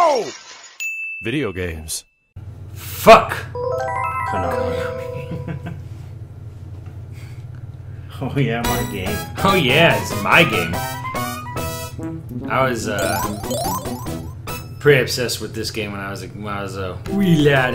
No! Video games. Fuck! Konami. Oh yeah, my game. Oh yeah, it's my game. I was pretty obsessed with this game when I was a wee lad.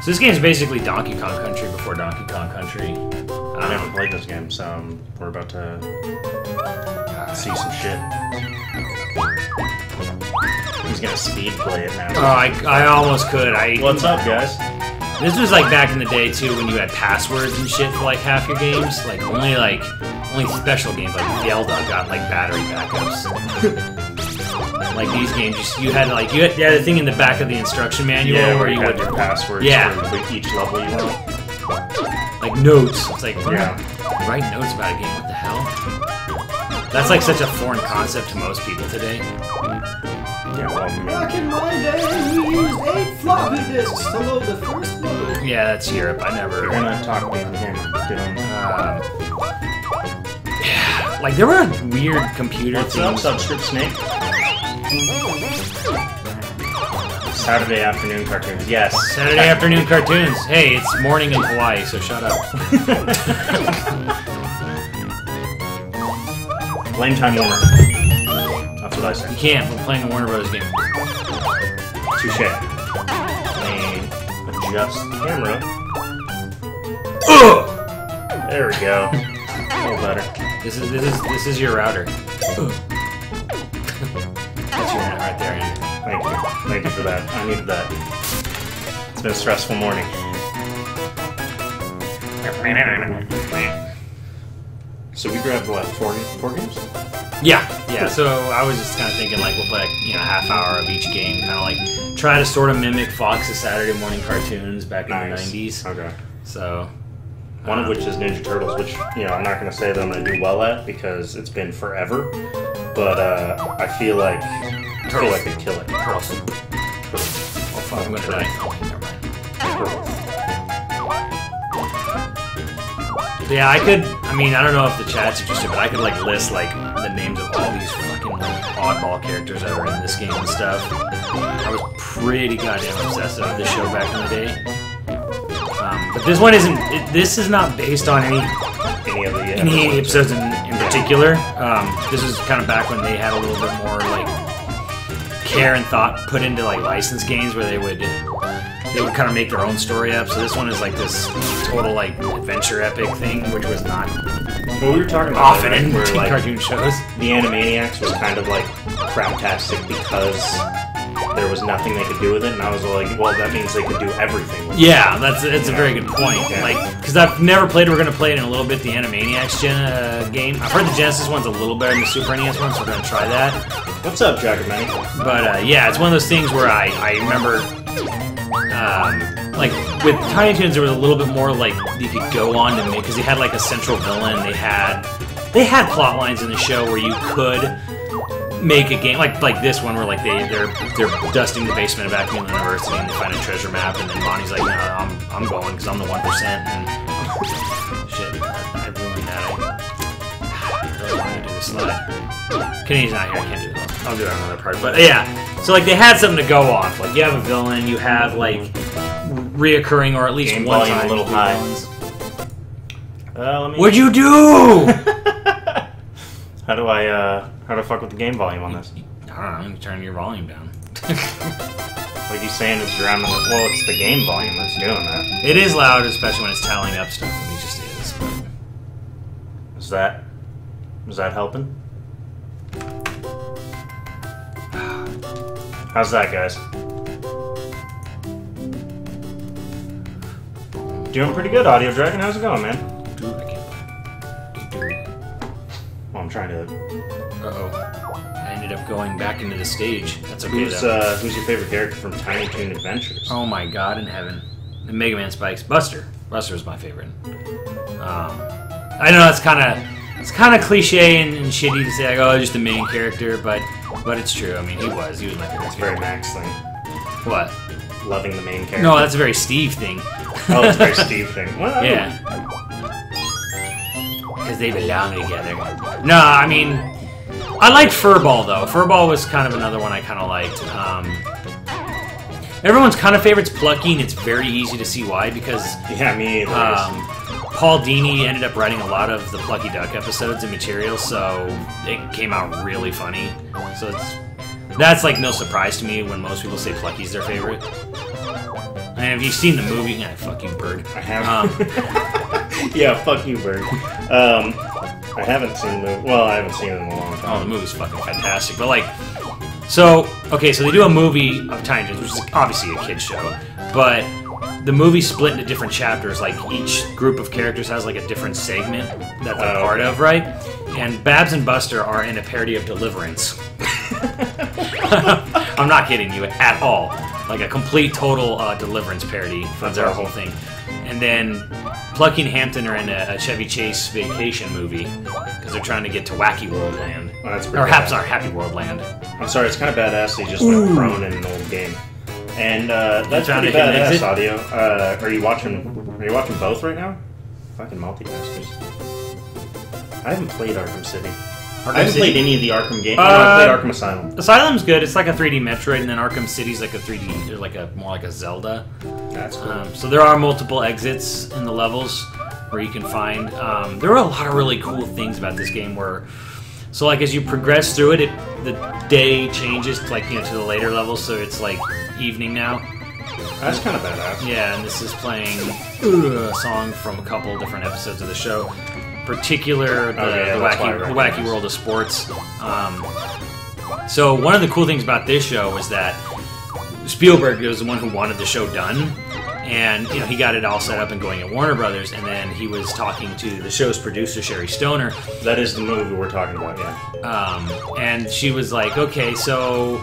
So this game is basically Donkey Kong Country before Donkey Kong Country. I never played this game, so we're about to see some shit. He's gonna speed play it now. Oh, I almost could. What's up, guys? This was like back in the day too, when you had passwords and shit for like half your games. Like only special games like Zelda got like battery backups. Like these games, you had the thing in the back of the instruction manual where you had your passwords for each level you want. Like notes. It's like yeah. Write notes about a game. What the hell? That's like such a foreign concept to most people today. Yeah, well, back in my day, we used 8 floppy disks to load the first movie. Yeah, that's Europe. I never. You're gonna talk me on camera. Yeah, like there were weird computer What's things. up, Subscript Snake? Saturday afternoon cartoons. Yes. Saturday afternoon cartoons. Hey, it's morning in Hawaii, so shut up. Blame Time Warner. That's what I say. You can't. We're playing a Warner Bros. Game. Touche. Adjust the camera. Ugh! There we go. A little better. This is your router. That's your internet right there, Andy. Thank you. Thank you for that. I needed that. It's been a stressful morning. So we grabbed what, 4 games? Yeah. So I was just kind of thinking like we'll play a half hour of each game, kind of like try to sort of mimic Fox's Saturday morning cartoons back in the 90s. Okay. So one of which is Ninja Turtles, which I'm not going to say that I'm going to do well at because it's been forever, but I feel like I could kill it. Turtles. Oh fuck, I'm gonna die. Never mind. So yeah, I could. I mean, I don't know if the chat's interested, but I could like list like the names of all these fucking oddball characters that are in this game and stuff. I was pretty goddamn obsessive with this show back in the day. But this one isn't. This is not based on any episodes in particular. This is kind of back when they had a little bit more like care and thought put into like licensed games where they would kind of make their own story up. So this one is like this total like adventure epic thing, which was not well, we were talking about often in like, cartoon shows. The Animaniacs was kind of like craptastic because there was nothing they could do with it, and I was like, well, that means they could do everything with Yeah, that's a very good point. Yeah. Like, because I've never played it, we're going to play it in a little bit, the Animaniacs game. I've heard the Genesis one's a little better than the Super NES one, so we're going to try that. What's up, Jaggerman? But, yeah, it's one of those things where I remember, like, with Tiny Toons, there was a little bit more, like, you could go on to make, because they had, like, a central villain. They had plot lines in the show where you could make a game like this one where like they're dusting the basement of Acme University and they find a treasure map and then Bonnie's like, no, I'm going because I'm the 1% and shit, I ruined that. I really want to do the slide. Kenny's not here, I can't do that. I'll do it on another part. But yeah, so like they had something to go off. Like you have a villain, you have like reoccurring or at least game one volume time a little high. What'd you do? How do I fuck with the game volume on this? I don't know, you turn your volume down. What you saying is you're on the... Well, it's the game volume that's doing that. It is loud, especially when it's tallying up stuff, and it just is. Is that helping? How's that, guys? Doing pretty good, Audio Dragon. How's it going, man? Dude, I can't play. Well, I'm trying to... Uh-oh. I ended up going back into the stage. That's okay, Who's your favorite character from Tiny Toon Adventures? Oh my god in heaven. The Mega Man Spikes. Buster. Buster is my favorite. I know it's kind of cliche and shitty to say like, oh, just the main character, but it's true. I mean, he was my favorite. That's a very Max thing. What? Loving the main character. No, that's a very Steve thing. Oh, it's a very Steve thing. Well, yeah. Because they belong together. No, I mean, I liked Furball though. Furball was kind of another one I kind of liked. everyone's kind of favorite's Plucky, and it's very easy to see why, because Yeah, me either. Paul Dini ended up writing a lot of the Plucky Duck episodes and material, so it came out really funny. So that's like no surprise to me when most people say Plucky's their favorite. And if you've seen the movie, yeah, fuck you, Bird. I have. Yeah, fuck you, Bird. I haven't seen the movie. Well, I haven't seen it in a long time. Oh, the movie's fucking fantastic. But like, so they do a movie of Tangents, which is obviously a kid's show, but the movie's split into different chapters. Like each group of characters has like a different segment that they're part of, right? And Babs and Buster are in a parody of Deliverance. I'm not kidding you at all. Like a complete, total Deliverance parody for their whole thing. And then Plucky and Hampton are in a Chevy Chase vacation movie because they're trying to get to Wacky World Land. Oh, that's pretty or bad. sorry, Happy World Land. I'm sorry, it's kind of badass they just went prone in an old game. And that's found pretty a hidden badass exit? audio. Are you watching both right now? Fucking multitaskers. I haven't played Arkham City. I haven't played any of the Arkham games. I played Arkham Asylum. Asylum's good. It's like a 3D Metroid, and then Arkham City's like a 3D, or like a more like a Zelda. That's cool. So there are multiple exits in the levels where you can find. There are a lot of really cool things about this game. So like as you progress through it, the day changes to, like, to the later levels. So it's like evening now. That's kind of badass. Yeah, and this is playing a song from a couple different episodes of the show. Particular the wacky world of sports. So one of the cool things about this show was that Spielberg was the one who wanted the show done, and he got it all set up and going at Warner Brothers, and then he was talking to the show's producer Sherry Stoner. That is the movie we're talking about, yeah. And she was like, okay, so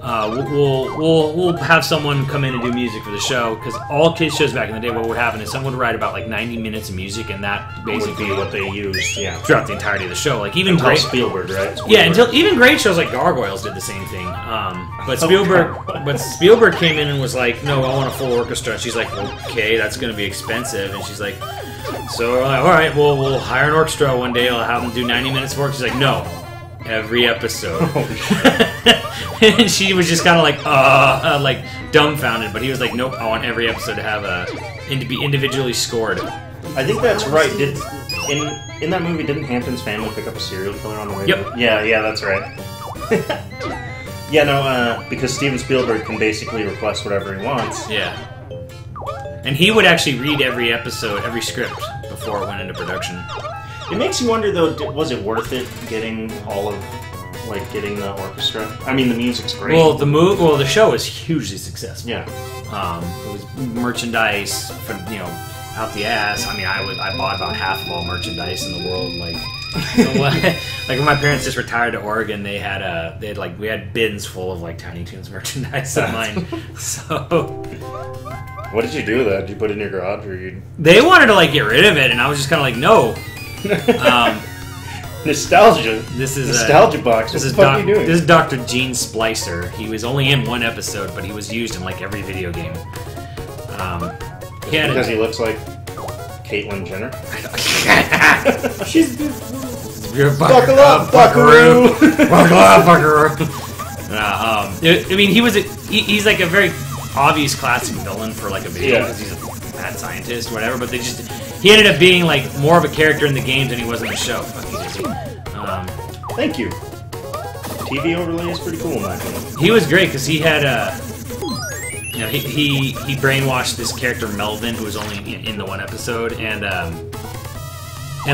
we'll have someone come in and do music for the show, because all kids shows back in the day, what would happen is someone would write about like 90 minutes of music, and that basically would be what they used, yeah, throughout the entirety of the show. Like even until Spielberg, right? Yeah, until even great shows like Gargoyles did the same thing. But Spielberg came in and was like, no, I want a full orchestra. And she's like, okay, that's going to be expensive. And she's like, so all right, well, we'll hire an orchestra one day. I'll have them do 90 minutes for it. She's like, no, every episode. And she was just kind of like dumbfounded. But he was like, nope, I want every episode to have to be individually scored. I think that's right. In that movie, didn't Hampton's family pick up a serial killer on the way? Yep. Yeah, that's right. Yeah, no, because Steven Spielberg can basically request whatever he wants. Yeah. And he would actually read every episode, every script before it went into production. It makes you wonder, though, was it worth it getting getting the orchestra? I mean, the music's great. Well, the show was hugely successful. Yeah. It was merchandise from out the ass. I mean, I bought about half of all merchandise in the world. Like when my parents just retired to Oregon, we had bins full of like Tiny Toons merchandise of mine. So. What did you do with that? Did you put it in your garage, or you? They wanted to get rid of it, and I was just kind of like, no. Nostalgia. This is nostalgia box. What the fuck are you doing? This is Dr. Gene Splicer. He was only in one episode, but he was used in like every video game. Because he looks like Caitlyn Jenner. Buckle up, buckaroo! Buckle up, buckaroo! I mean, he's like a very obvious classic villain for like a video because he's a mad scientist or whatever. But he ended up being like more of a character in the games than he was in the show. Thank you. TV overlay is pretty cool in that game. He was great because he had he brainwashed this character Melvin, who was only in the one episode, and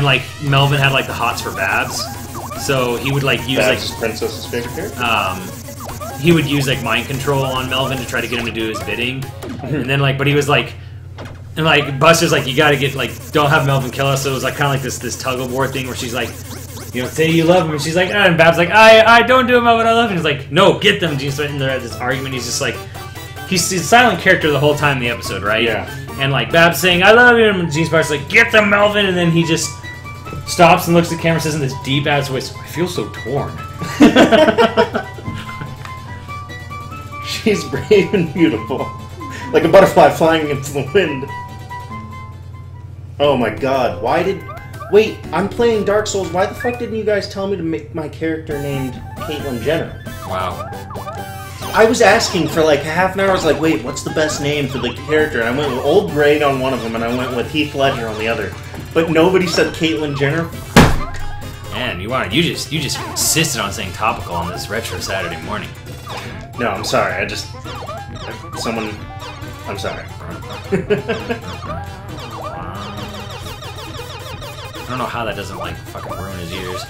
like Melvin had like the hots for Babs, so he would like use Babs' Princess's favorite character. He would use like mind control on Melvin to try to get him to do his bidding, and then but he was like, and like Buster's like, you got to get don't have Melvin kill us. So it was like kind of like this tug of war thing where she's like, say you love him, and she's like, and Babs like, I don't do him, but I love him. He's like, no, get them. He's right in there at this argument. He's just like. He's a silent character the whole time in the episode, right? Yeah. And like Babs saying, I love him, and Gene Sparks like, get them, Melvin, and then he just stops and looks at the camera and says in this deep ass voice, I feel so torn. She's brave and beautiful. Like a butterfly flying into the wind. Oh my god, wait, I'm playing Dark Souls, why the fuck didn't you guys tell me to make my character named Caitlyn Jenner? Wow. I was asking for like half an hour. I was like, wait, what's the best name for the character? And I went with Old Braid on one of them, and I went with Heath Ledger on the other. But nobody said Caitlyn Jenner. Man, you just insisted on saying topical on this retro Saturday morning. No, I'm sorry. I'm sorry. I don't know how that doesn't, like, fucking ruin his ears.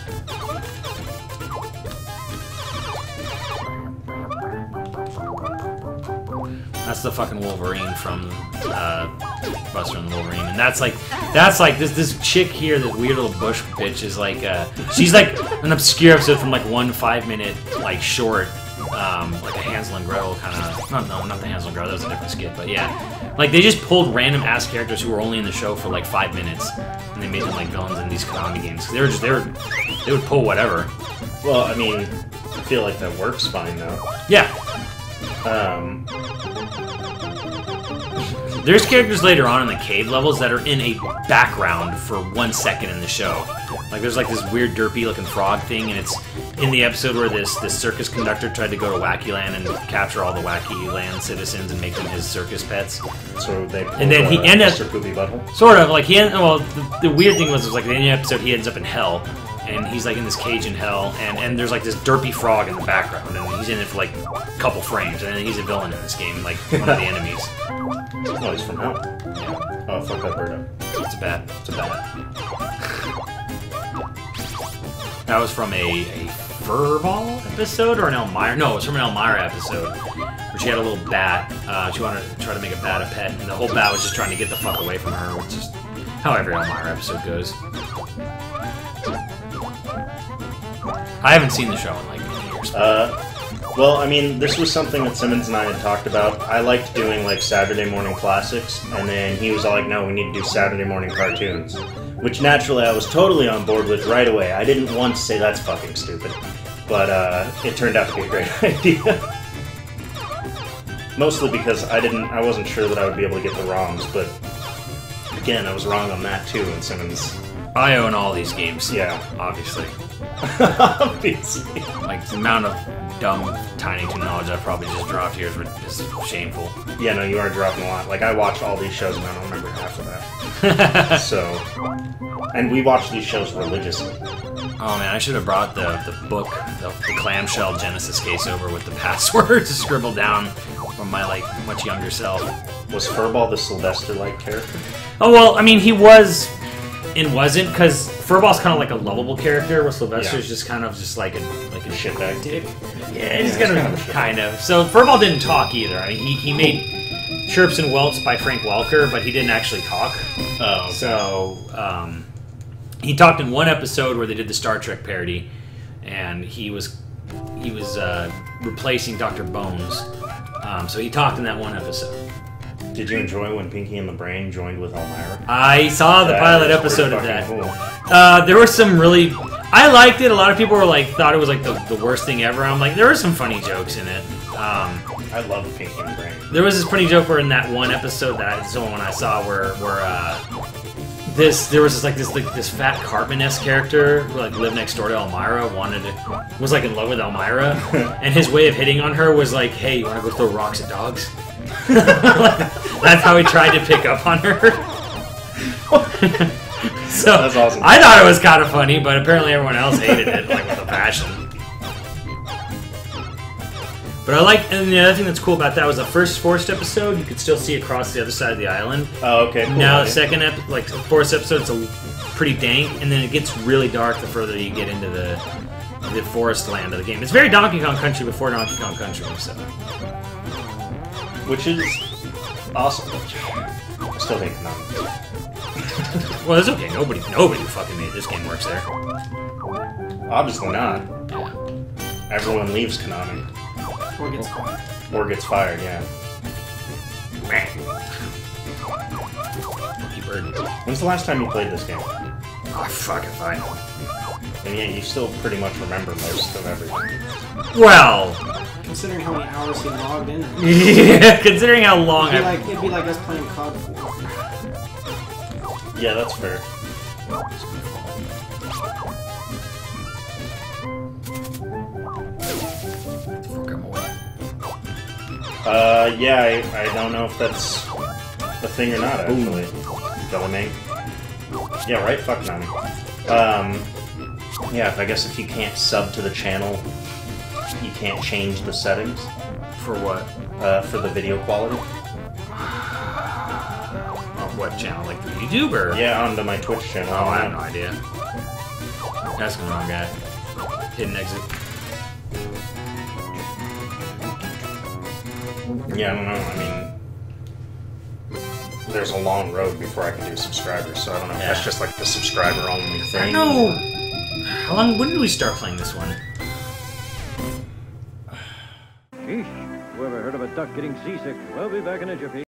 That's the fucking Wolverine from Buster and the Wolverine, and that's like this chick here, this weird little bush bitch is like she's like an obscure episode from like one 5-minute like short, like a Hansel and Gretel kind of. Not the Hansel and Gretel. That was a different skit, but yeah, like they just pulled random ass characters who were only in the show for like 5 minutes, and they made them like villains in these Konami games. They would pull whatever. Well, I mean, I feel like that works fine though. Yeah. There's characters later on in the cave levels that are in a background for 1 second in the show. Like there's like this weird derpy looking frog thing, and it's in the episode where this circus conductor tried to go to Wacky Land and capture all the Wacky Land citizens and make them his circus pets. So they pulled, and then he ended Mr. Poopy Butthole? Sort of, like the weird thing was like in the episode he ends up in hell. And he's like in this cage in hell, and there's like this derpy frog in the background, and he's in it for like a couple frames, and then he's a villain in this game, like one of the enemies. Oh, he's from hell. Yeah. Oh, fuck that bird up. It's a bat. It's a bat. That was from a Furball episode or an Elmira? No, it was from an Elmira episode where she had a little bat. She wanted to try to make a bat a pet, and the whole bat was just trying to get the fuck away from her, which is how every Elmira episode goes. I haven't seen the show in like many years. Well, I mean, this was something that Simmons and I had talked about. I liked doing like Saturday morning classics, and then he was all like, no, we need to do Saturday morning cartoons. Which naturally I was totally on board with right away. I didn't once say that's fucking stupid. But it turned out to be a great idea. Mostly because I wasn't sure that I would be able to get the ROMs, but again, I was wrong on that too, and Simmons... I own all these games. Yeah. Obviously. Obviously. Like, the amount of dumb Tiny Toon knowledge I probably just dropped here is shameful. Yeah, no, you are dropping a lot. Like, I watch all these shows and I don't remember half of that. So... And we watch these shows religiously. Oh man, I should have brought the book, the clamshell Genesis case over with the passwords scribbled down from my, like, much younger self. Was Furball the Sylvester-like character? Oh, well, I mean, he was... and wasn't, because Furball's kind of like a lovable character, where Sylvester's just kind of just like a shitbag dick. Yeah, he's kind of. So Furball didn't talk either. I mean, he made Chirps and Welts by Frank Welker, but he didn't actually talk. Oh. So he talked in one episode where they did the Star Trek parody, and he was replacing Dr. Bones. So he talked in that one episode. Did you enjoy when Pinky and the Brain joined with Elmira? I saw the pilot episode of that. Cool. There were some really... I liked it. A lot of people were like, thought it was like the worst thing ever. I'm like, there were some funny jokes in it. I love Pinky and the Brain. There was this funny joke where in that one episode, that's the one I saw, where there was this fat Cartman-esque character who like lived next door to Elmira, was like in love with Elmira, and his way of hitting on her was like, hey, you want to go throw rocks at dogs? That's how he tried to pick up on her. So that's awesome. I thought it was kind of funny, but apparently everyone else hated it, like with a passion. But I like, and the other thing that's cool about that was the first Forest episode, you could still see across the other side of the island. Oh, okay. Cool. Now the second fourth episode, it's pretty dank, and then it gets really dark the further you get into the forest land of the game. It's very Donkey Kong Country before Donkey Kong Country, so. Which is awesome. I still hate Konami. Well, it's okay. Nobody who fucking made this game works there. Obviously not. Yeah. Everyone leaves Konami. Or gets fired. Or gets fired, yeah. When's the last time you played this game? Oh, fuck if I know. And yeah, you still pretty much remember most of everything. Well... Considering how many hours he logged in. Yeah, considering how long it'd be like us playing COD 4. Yeah, that's fair. Yeah, I don't know if that's a thing or not, actually. Bellarmine. Yeah, right? Fuck Nani. Yeah, I guess if you can't sub to the channel, you can't change the settings. For what? For the video quality. On what channel? Like the YouTube or? Yeah, onto my Twitch channel. Oh, I have no idea. That's the wrong guy. Hidden exit. Yeah, I don't know. I mean, there's a long road before I can do subscribers, so I don't know if that's just like the subscriber only thing. No. How long? When did we start playing this one? Sheesh. Whoever heard of a duck getting seasick? We'll be back in a jiffy.